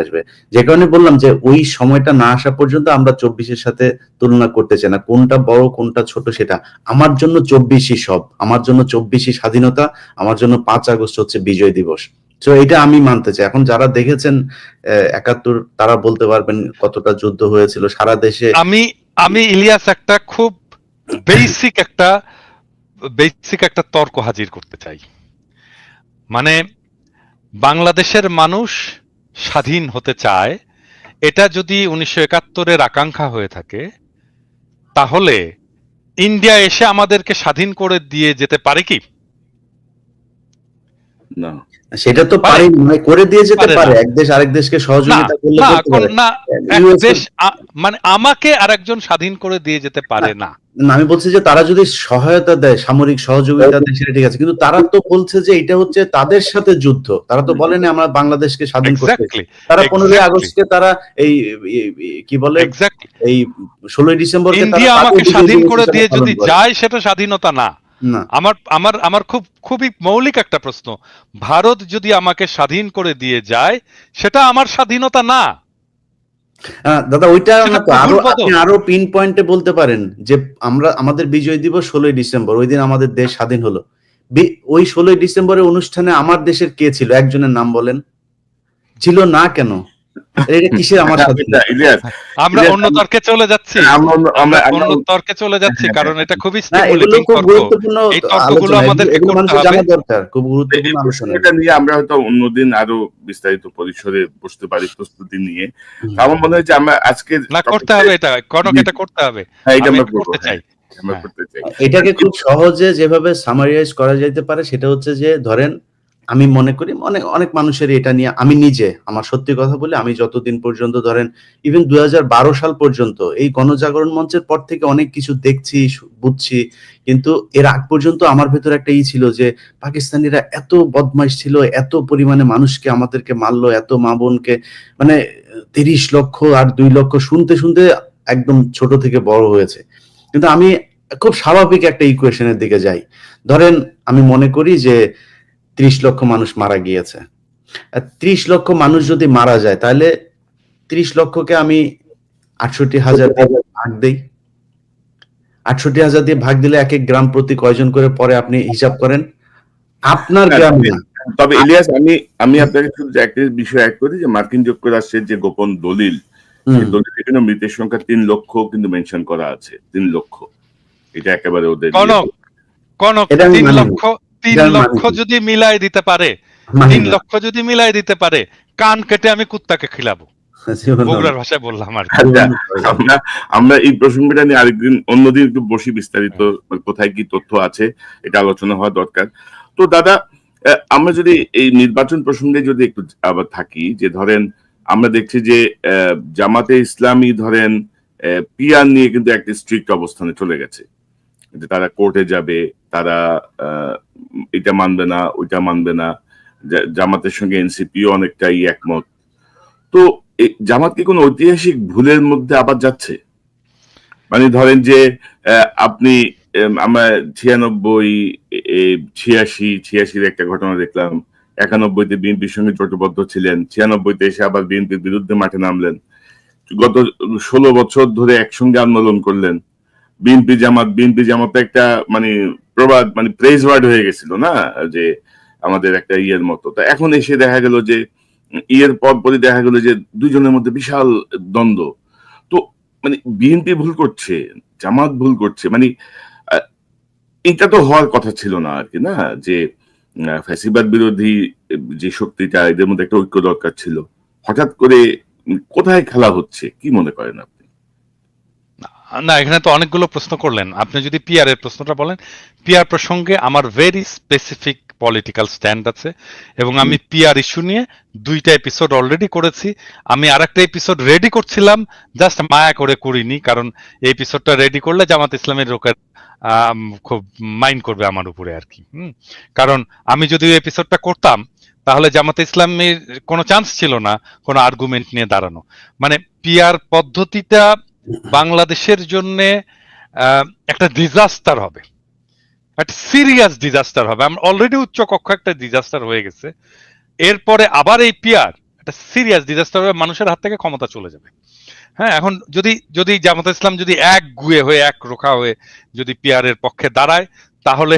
আসবে। যে কারণে বললাম যে ওই সময়টা না আসা পর্যন্ত আমরা 24-এর সাথে তুলনা করতে চাই না। কোনটা বড় কোনটা ছোট সেটা। আমার জন্য 24ই সব। আমার জন্য 24ই স্বাধীনতা, আমার জন্য 5 আগস্ট হচ্ছে বিজয় দিবস। সো এটা আমি মানতে চাই। এখন যারা দেখেছেন ৭১ তারা বলতে পারবেন কতটা যুদ্ধ হয়েছিল সারা দেশে। আমি ইলিয়াস একটা খুব বেসিক একটা তর্ক হাজির করতে চাই। মানে বাংলাদেশের মানুষ স্বাধীন হতে চায়, এটা যদি 1971-এর আকাঙ্ক্ষা হয়ে থাকে, তাহলে ইন্ডিয়া এসে আমাদেরকে স্বাধীন করে দিয়ে যেতে পারে কি? না, সেটা তো পারে, করে দিয়ে যেতে পারে। এক দেশ আরেক দেশকে সহযোগিতা করলে করতে পারে। না, এক দেশ মানে আমাকে আরেকজন স্বাধীন করে দিয়ে যেতে পারে না। আমি বলছি যে তারা যদি সহায়তা দেয়, সামরিক সহযোগিতা দেয়, সেটা ঠিক আছে, কিন্তু তারা তো বলছে যে এটা হচ্ছে তাদের সাথে যুদ্ধ। তারা তো বলেনি আমরা বাংলাদেশকে স্বাধীন করতে। তারা 15 আগস্টকে তারা এই কি বলে এই 16 ডিসেম্বরকে ইন্ডিয়া আমাকে স্বাধীন করে দিয়ে যদি যায় সেটা স্বাধীনতা না। আমার খুবই মৌলিক একটা প্রশ্ন, ভারত যদি আমাকে স্বাধীন করে দিয়ে যায় সেটা আমার স্বাধীনতা না? দাদা ওইটা আপনি আরো পিন পয়েন্টে বলতে পারেন যে আমরা আমাদের বিজয় দিবস 16 ডিসেম্বর, ওই দিন আমাদের দেশ স্বাধীন হলো। ওই 16 ডিসেম্বরের অনুষ্ঠানে আমার দেশের কে ছিল? একজনের নাম বলেন। ছিল না কেন? এটা কিসের আমার স্বাধীনতা? আমরা অন্য তর্কে চলে যাচ্ছি, কারণ এটা খুবই স্টিমুলেটিং তর্ক। এই তর্কগুলো আমাদেরকে করতে হবে, দরকার, খুব গুরুত্বপূর্ণ আলোচনা। এটা নিয়ে আমরা হয়তো অন্যদিন আরো বিস্তারিত পরিসরে বসতে পারি প্রস্তুতি নিয়ে। আমার মনে হয় যে আমরা আজকে করতে হবে, এটা করতে হবে। আমরা করতে চাই। এটাকে খুব সহজে যেভাবে সামারাইজ করা যেতে পারে সেটা হচ্ছে যে ধরেন আমি মনে করি অনেক মানুষের এটা নিয়ে, আমি নিজে আমার সত্যি কথা বলে আমি যতদিন পর্যন্ত ধরেন ইভেন 2012 সাল পর্যন্ত এই গণজাগরণ মঞ্চের পর থেকে অনেক কিছু দেখছি, বুঝছি, কিন্তু এর আগ পর্যন্ত আমার ভেতর একটা ছিল যে পাকিস্তানিরা এত বদমাইশ ছিল, এত পরিমাণে মানুষকে আমাদেরকে মারলো, এত মা বোনকে, মানে 30 লক্ষ আর 2 লক্ষ শুনতে শুনতে একদম ছোট থেকে বড় হয়েছে। কিন্তু আমি খুব স্বাভাবিক একটা ইকুয়েশনের দিকে যাই। ধরেন আমি মনে করি যে 30 লক্ষ মানুষ মারা গিয়েছে। 30 লক্ষ মানুষ যদি মারা যায় তাহলে 30 লক্ষকে আমি 68,000 দিয়ে ভাগ দেই। 68,000 দিয়ে ভাগ দিলে এক এক গ্রাম প্রতি কয়জন করে পরে আপনি হিসাব করেন। আপনার গ্রামে না। তবে ইলিয়াস আমি আপনাকে শুধু একটা বিষয় অ্যাড করি যে মার্কিন যুক্তরাষ্ট্রের যে গোপন দলিল, সেই দলিলে কিন্তু মৃতের সংখ্যা 3 লক্ষ কিন্তু মেনশন করা আছে। 3 লক্ষ, এটা একেবারে ওদের 3 লক্ষ যদি মিলাই দিতে পারে, 3 লক্ষ যদি মিলাই দিতে পারে, কান কেটে আমি কুত্তাকে খিলাবো, বগুড়ার ভাষায় বললাম আর কি। আমরা এই প্রসঙ্গটা নিয়ে আরেকদিন অন্যদিন একটু বসি, বিস্তারিত কোথায় কি তথ্য আছে এটা আলোচনা হওয়া দরকার। তো দাদা, আমরা যদি এই নির্বাচন প্রসঙ্গে যদি একটু আবার থাকি, যে ধরেন আমরা দেখছি যে জামাতে ইসলামী ধরেন পিআর নিয়ে কিন্তু একটা স্ট্রিক্ট অবস্থানে চলে গেছে, যে তারা কোর্টে যাবে, তারা এটা মানবে না, ওইটা মানবে না। জামাতের সঙ্গে এনসিপিও অনেকটাই একমত। তো জামাত কি কোনো ঐতিহাসিক ভুলের মধ্যে আবার যাচ্ছে? মানে ধরেন যে আপনি আমরা 86 একটা ঘটনা দেখলাম, 91-তে বিএনপির সঙ্গে জোটবদ্ধ ছিলেন, 96-তে এসে আবার বিএনপির বিরুদ্ধে মাঠে নামলেন, গত 16 বছর ধরে একসঙ্গে আন্দোলন করলেন। বিএনপি জামাত একটা মানে প্রবাদ, মানে প্রেজ ওয়ার্ড হয়ে গেছিল না, যে আমাদের একটা ইয়ের মতো। তো এখন এসে দেখা গেল যে ইয়ের পরপরই দেখা গেল যে দুজনের মধ্যে বিশাল দ্বন্দ্ব। তো মানে বিএনপি ভুল করছে, জামাত ভুল করছে, মানে এটা তো হওয়ার কথা ছিল না আর কি, না? যে ফ্যাসিবাদ বিরোধী যে শক্তিটা, এদের মধ্যে একটা ঐক্য দরকার ছিল। হঠাৎ করে কোথায় খেলা হচ্ছে, কি মনে করেন আপনি? না, এখানে তো অনেকগুলো প্রশ্ন করলেন। আপনি যদি পিআর এর প্রশ্নটা বলেন, পিআর প্রসঙ্গে আমার ভেরি স্পেসিফিক পলিটিক্যাল স্ট্যান্ড আছে, এবং আমি পিআর ইস্যু নিয়ে 2টা এপিসোড অলরেডি করেছি। আমি আরেকটা এপিসোড রেডি করছিলাম, জাস্ট মায়া করে করিনি, কারণ এই এপিসোডটা রেডি করলে জামাত ইসলামের লোকের খুব মাইন্ড করবে আমার উপরে আর কি। কারণ আমি যদি ওই এপিসোডটা করতাম তাহলে জামাতে ইসলামের কোনো চান্স ছিল না কোনো আর্গুমেন্ট নিয়ে দাঁড়ানো। মানে পিআর পদ্ধতিটা বাংলাদেশের জন্য একটা ডিজাস্টার হবে, একটা সিরিয়াস ডিজাস্টার হবে। আমরা অলরেডি উচ্চ কক্ষ একটা ডিজাস্টার হয়ে গেছে, এরপরে আবার এই পিআর একটা সিরিয়াস ডিজাস্টার হবে, মানুষের হাত থেকে ক্ষমতা চলে যাবে। হ্যাঁ, এখন যদি জামাত ইসলাম যদি এক গুয়ে হয়ে এক রোখা হয়ে যদি পিয়ারের পক্ষে দাঁড়ায়, তাহলে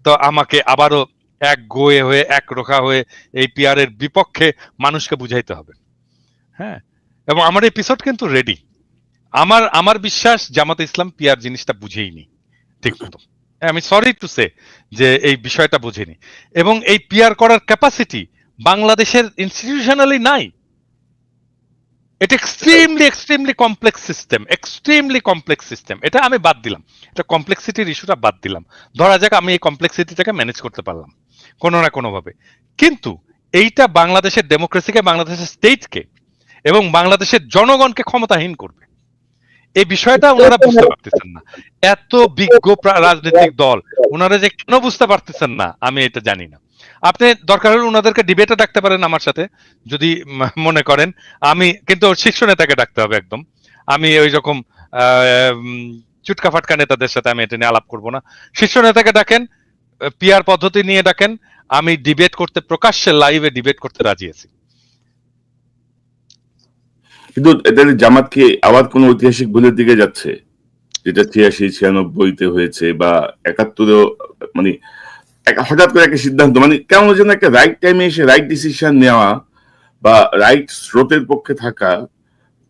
তো আমাকে আবারও এক গোয়ে হয়ে এক রোখা হয়ে এই পিয়ারের বিপক্ষে মানুষকে বুঝাইতে হবে। হ্যাঁ, এবং আমার এপিসোড কিন্তু রেডি। আমার বিশ্বাস জামাত ইসলাম পিয়ার জিনিসটা বুঝেইনি ঠিক মতো। আমি সরি টু সে যে এই বিষয়টা বুঝেনি, এবং এই পিয়ার করার ক্যাপাসিটি বাংলাদেশের ইনস্টিটিউশনালি নাই। এটা এক্সট্রিমলি কমপ্লেক্স সিস্টেম। এটা আমি বাদ দিলাম, এটা কমপ্লেক্সিটির ইস্যুটা বাদ দিলাম। ধরা যাক আমি এই কমপ্লেক্সিটিটাকে ম্যানেজ করতে পারলাম কোনো না কোনো ভাবে, কিন্তু এইটা বাংলাদেশের ডেমোক্রেসিকে, বাংলাদেশের স্টেটকে এবং বাংলাদেশের জনগণকে ক্ষমতাহীন করবে। এই বিষয়টা ওনারা বুঝতে পারতেছেন না। এত বিজ্ঞ রাজনৈতিক দল ওনারা যে কেন বুঝতে পারতেছেন না আমি এটা জানি না। আপনি দরকার হলে ওনাদেরকে ডিবেটে ডাকতে পারেন আমার সাথে, যদি মনে করেন। আমি কিন্তু শীর্ষ নেতাকে ডাকতে হবে একদম। আমি ওই রকম চুটকা ফাটকা নেতাদের সাথে আমি এটা নিয়ে আলাপ করবো না। শীর্ষ নেতাকে ডাকেন, পিআর পদ্ধতি নিয়ে ডাকেন, আমি ডিবেট করতে, প্রকাশ্যে লাইভে ডিবেট করতে রাজি আছি। কিন্তু এটা জামাত কি আবার কোন ঐতিহাসিক ভুলের দিকে যাচ্ছে, যেটা ৮৬-৯৬-তে হয়েছে বা ৭১-এও, মানে হঠাৎ করে একটা সিদ্ধান্ত, মানে কেমন যেন একটা রাইট টাইমে এসে রাইট ডিসিশন নেওয়া বা রাইট স্রোতের পক্ষে থাকা,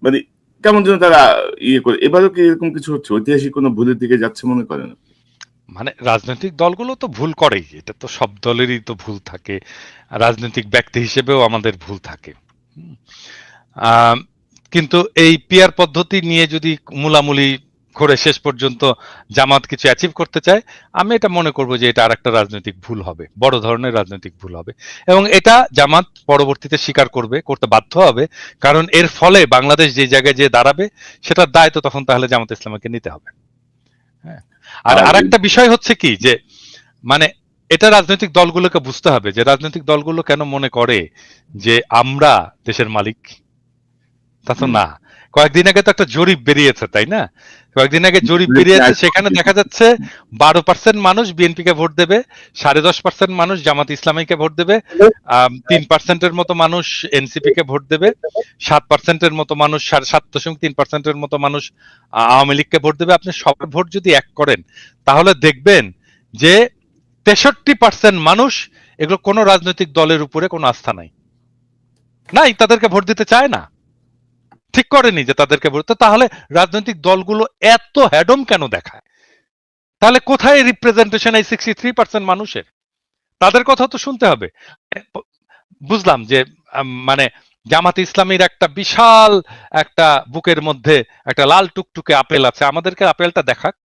মানে কেমন যেন তারা ইয়ে করে। এবারও কি এরকম কিছু হচ্ছে, ঐতিহাসিক কোনো ভুলের দিকে যাচ্ছে মনে করেন? মানে রাজনৈতিক দলগুলো তো ভুল করেই, এটা তো সব দলেরই তো ভুল থাকে, রাজনৈতিক ব্যক্তি হিসেবেও আমাদের ভুল থাকে। কিন্তু এই পিয়ার পদ্ধতি নিয়ে যদি মূলামূলি করে শেষ পর্যন্ত জামাত কিছু অ্যাচিভ করতে চায়, আমি এটা মনে করব যে এটা আরেকটা রাজনৈতিক ভুল হবে, বড় ধরনের রাজনৈতিক ভুল হবে, এবং এটা জামাত পরবর্তীতে স্বীকার করতে বাধ্য হবে। কারণ এর ফলে বাংলাদেশ যে জায়গায় যে দাঁড়াবে সেটার দায় তো তখন তাহলে জামাত ইসলামকে নিতে হবে। হ্যাঁ, আর আরেকটা বিষয় হচ্ছে কি, যে মানে এটা রাজনৈতিক দলগুলোকে বুঝতে হবে যে রাজনৈতিক দলগুলো কেন মনে করে যে আমরা দেশের মালিক। তা তো না। কয়েকদিন আগে তো একটা জরিপ বেরিয়েছে, তাই না? কয়েকদিন আগে জরিপ বেরিয়েছে, সেখানে দেখা যাচ্ছে ১২% মানুষ বিএনপিকে ভোট দেবে, ১০.৫% মানুষ জামাত ইসলামীকে ভোট দেবে, ৩%-এর মতো মানুষ এনসিপি-কে ভোট দেবে, ৭%-এর মতো মানুষ, ৭.৩%-এর মতো মানুষ আওয়ামী লীগকে ভোট দেবে। আপনি সব ভোট যদি এক করেন তাহলে দেখবেন যে ৬৩% মানুষ এগুলো কোনো রাজনৈতিক দলের উপরে কোনো আস্থা নাই, তাদেরকে ভোট দিতে চায় না, ঠিক করেনি যে তাদেরকে ভোট। তাহলে রাজনৈতিক দলগুলো এত হ্যাডম কেন দেখায়? তাহলে কোথায় রিপ্রেজেন্টেশন এই 63% মানুষের? তাদের কথা তো শুনতে হবে। বুঝলাম যে মানে জামাত ইসলামীর একটা বিশাল একটা বুকের মধ্যে একটা লাল টুকটুকে আপেল আছে, আমাদেরকে আপেলটা দেখাক।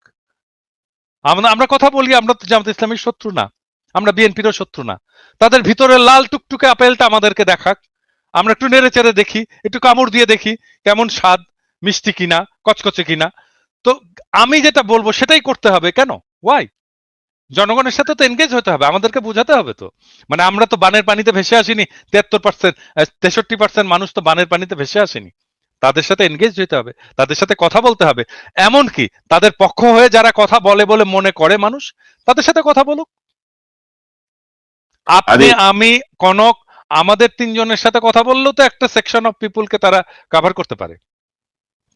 আমরা কথা বলি, আমরা তো জামাত ইসলামীর শত্রু না, আমরা বিএনপিরও শত্রু না। তাদের ভিতরে লাল টুকটুকে আপেলটা আমাদেরকে দেখাক, আমরা একটু নেড়ে চেড়ে দেখি, একটু কামড় দিয়ে দেখি কেমন স্বাদ, মিষ্টি কিনা, কচকচে কিনা। তো আমি যেটা বলবো সেটাই করতে হবে। কেন? ওয়াই? জনগণের সাথে তো এনগেজ হতে হবে, আমাদেরকে বোঝাতে হবে তো। মানে আমরা তো বানের পানিতে ভেসে আসিনি, 73%, 63% মানুষ তো বানের পানিতে ভেসে আসেনি। তাদের সাথে এনগেজ হতে হবে, তাদের সাথে কথা বলতে হবে। এমনকি তাদের পক্ষ হয়ে যারা কথা বলে বলে মনে করে মানুষ, তাদের সাথে কথা বলুক। আপনি, আমি, কনক, আমাদের তিনজনের সাথে কথা বললেও তো একটা সেকশন অফ পিপুলকে তারা কভার করতে পারে,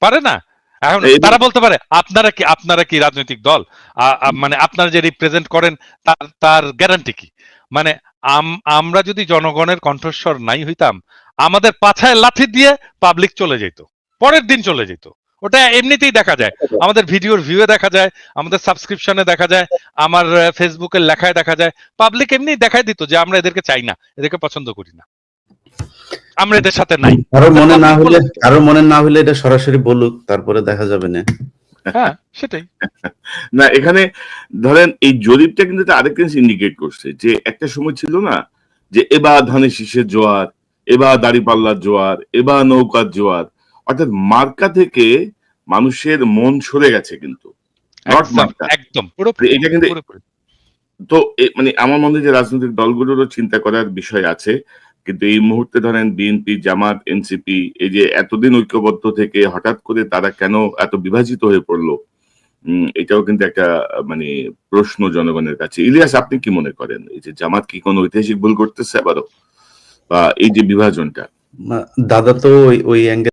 পারে না? এখন তারা বলতে পারে আপনারা কি রাজনৈতিক দল? মানে আপনারা যে রিপ্রেজেন্ট করেন তার গ্যারান্টি কি? মানে আমরা যদি জনগণের কণ্ঠস্বর নাই হইতাম, আমাদের পাছায় লাঠি দিয়ে পাবলিক চলে যেত, পরের দিন চলে যেত। ওটা এমনিতেই দেখা যায়, আমাদের ভিডিওর ভিউয়ে দেখা যায়, আমাদের সাবস্ক্রিপশনে দেখা যায়, আমার ফেসবুকের লেখায় দেখা যায়। পাবলিক এমনি দেখায় দিত যে আমরা এদেরকে চাই না, এদেরকে পছন্দ করি না, আমরা এদের সাথে নাই। কারো মনে না হলে এটা সরাসরি বলুক, তারপরে দেখা যাবে না। হ্যাঁ, সেটাই না। এখানে ধরেন এই জরিপটা কিন্তু আরেকটা ইন্ডিকেট করছে যে একটা সময় ছিল না যে এবার ধানের শীষের জোয়ার, এবার দাঁড়িপাল্লার জোয়ার, এবার নৌকার জোয়ার, অর্থাৎ মার্কা থেকে মানুষের মন সরে গেছে। কিন্তু একদম এটা কিন্তু, তো মানে আমার মনে হয় যে রাজনৈতিক দলগুলোরও চিন্তা করার বিষয় আছে। কিন্তু এই মুহূর্তে ধরেন বিএনপি, জামাত, এনসিপি, এই যে এতদিন ঐক্যবদ্ধ থেকে হঠাৎ করে তারা কেন এত বিভাজিত হয়ে পড়লো, এটাও কিন্তু একটা মানে প্রশ্ন জনগণের কাছে। ইলিয়াস, আপনি কি মনে করেন, এই যে জামাত কি কোনো ঐতিহাসিক ভুল করতেছে আবারও, বা এই যে বিভাজনটা? দাদা তো ওই অ্যাঙ্গেল